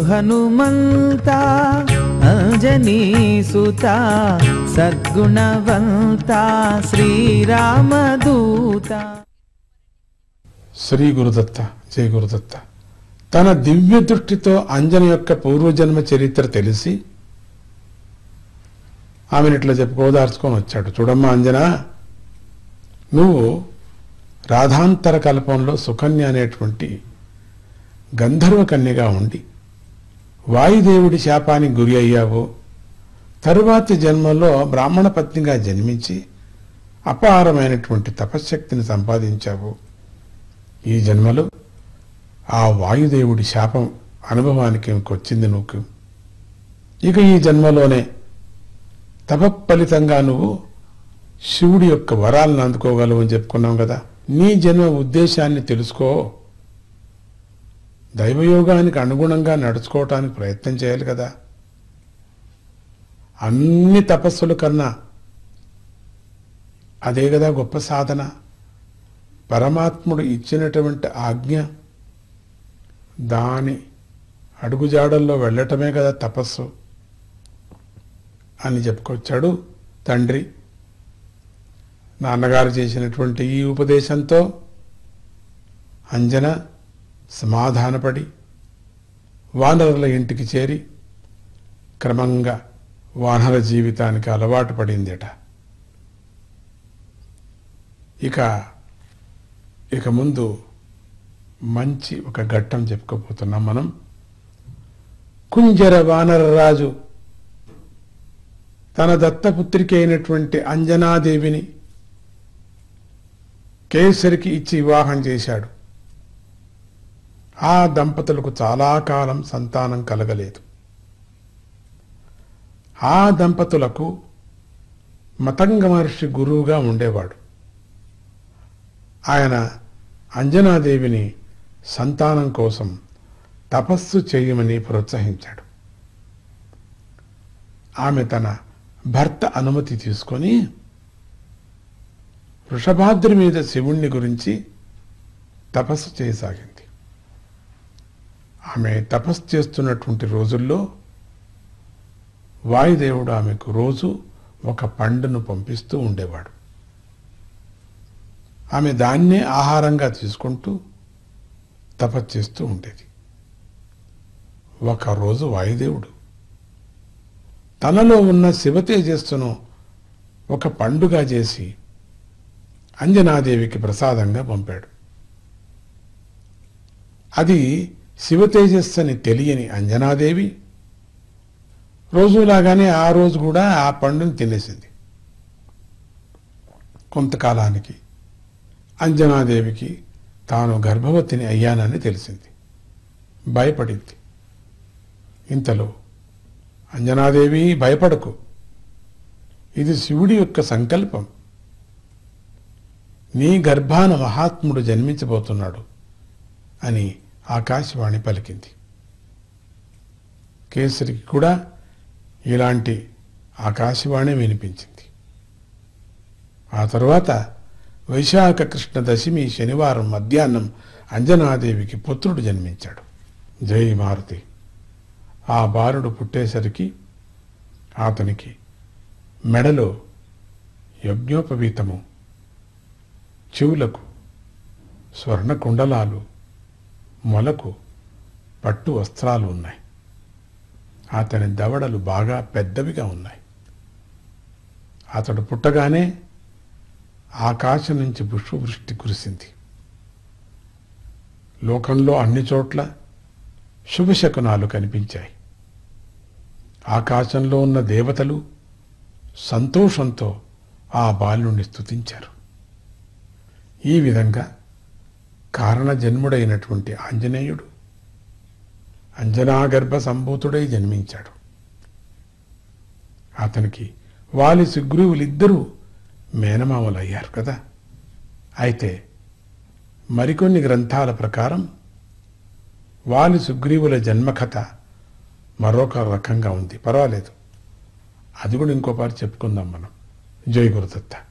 హనుమంత అంజనీ సుత సద్గుణవంత శ్రీరామదూత. శ్రీ గురుదత్త, జయ గురుదత్త. తన దివ్య దృష్టితో అంజన యొక్క పూర్వజన్మ చరిత్ర తెలిసి ఆమెను ఇట్లా ఓదార్చుకొని వచ్చాడు. చూడమ్మా అంజన, నువ్వు రాధాంతర కల్పంలో సుకన్య అనేటువంటి గంధర్వ కన్యగా ఉండి వాయుదేవుడి శాపానికి గురి అయ్యావు. తరువాతి జన్మలో బ్రాహ్మణ పత్నిగా జన్మించి అపారమైనటువంటి తపశ్శక్తిని సంపాదించావు. ఈ జన్మలో ఆ వాయుదేవుడి శాపం అనుభవానికి వచ్చింది నువ్వు. ఇక ఈ జన్మలోనే తపఫలితంగా నువ్వు శివుడి యొక్క వరాలను అందుకోగలవు అని చెప్పుకున్నాం కదా. నీ జన్మ ఉద్దేశాన్ని తెలుసుకో. దైవయోగానికి అనుగుణంగా నడుచుకోవటానికి ప్రయత్నం చేయాలి కదా. అన్ని తపస్సుల కన్నా అదే కదా గొప్ప సాధన. పరమాత్ముడు ఇచ్చినటువంటి ఆజ్ఞ, దాని అడుగుజాడల్లో వెళ్ళటమే కదా తపస్సు అని చెప్పుకొచ్చాడు తండ్రి. నాన్నగారు చేసినటువంటి ఈ ఉపదేశంతో అంజన సమాధానపడి వానరుల ఇంటికి చేరి క్రమంగా వానర జీవితానికి అలవాటు పడిందిట. ఇక ముందు మంచి ఒక ఘట్టం చెప్పుకోబోతున్నాం మనం. కుంజర వానరరాజు తన దత్తపుత్రికి అయినటువంటి అంజనాదేవిని కేసరికి ఇచ్చి వివాహం చేశాడు. ఆ దంపతులకు చాలా కాలం సంతానం కలగలేదు. ఆ దంపతులకు మతంగ మహర్షి గురువుగా ఉండేవాడు. ఆయన అంజనాదేవిని సంతానం కోసం తపస్సు చేయమని ప్రోత్సహించాడు. ఆమె తన భర్త అనుమతి తీసుకొని వృషభాద్రి మీద శివుణ్ణి గురించి తపస్సు చేయసాగింది. ఆమె తపస్సు చేస్తున్నటువంటి రోజుల్లో వాయుదేవుడు ఆమెకు రోజు ఒక పండును పంపిస్తూ ఉండేవాడు. ఆమె దాన్నే ఆహారంగా తీసుకుంటూ తపస్సు చేస్తూ ఉండేది. ఒకరోజు వాయుదేవుడు తనలో ఉన్న శివ తేజస్సును ఒక పండుగా చేసి అంజనాదేవికి ప్రసాదంగా పంపాడు. అది శివ తేజస్సు అని తెలియని అంజనాదేవి రోజులాగానే ఆ రోజు కూడా ఆ పండుని తినేసింది. కొంతకాలానికి అంజనాదేవికి తాను గర్భవతిని అయ్యానని తెలిసింది. భయపడింది. ఇంతలో అంజనాదేవి, భయపడకు, ఇది శివుడి యొక్క సంకల్పం. నీ గర్భాన మహాత్ముడు జన్మించబోతున్నాడు అని ఆకాశవాణి పలికింది. కేసరికి కూడా ఇలాంటి ఆకాశవాణి వినిపించింది. ఆ తరువాత వైశాఖ కృష్ణ దశమి శనివారం మధ్యాహ్నం అంజనాదేవికి పుత్రుడు జన్మించాడు. జై మారుతి. ఆ బాలుడు పుట్టేసరికి అతనికి మెడలో యజ్ఞోపవీతము, చెవులకు స్వర్ణ కుండలాలు, మొలకు పట్టు వస్త్రాలు ఉన్నాయి. అతని దవడలు బాగా పెద్దవిగా ఉన్నాయి. అతడు పుట్టగానే ఆకాశం నుంచి పుష్పవృష్టి కురిసింది. లోకంలో అన్ని చోట్ల శుభశకునాలు కనిపించాయి. ఆకాశంలో ఉన్న దేవతలు సంతోషంతో ఆ బాలుని స్తుతించారు. ఈ విధంగా కారణజన్ముడైనటువంటి ఆంజనేయుడు అంజనాగర్భ సంభూతుడై జన్మించాడు. అతనికి వాలి సుగ్రీవులిద్దరూ మేనమామలయ్యారు కదా. అయితే మరికొన్ని గ్రంథాల ప్రకారం వాలి సుగ్రీవుల జన్మకథ మరొక రకంగా ఉంది. పర్వాలేదు, అది కూడా ఇంకోపారి చెప్పుకుందాం మనం. జై గురుదత్త.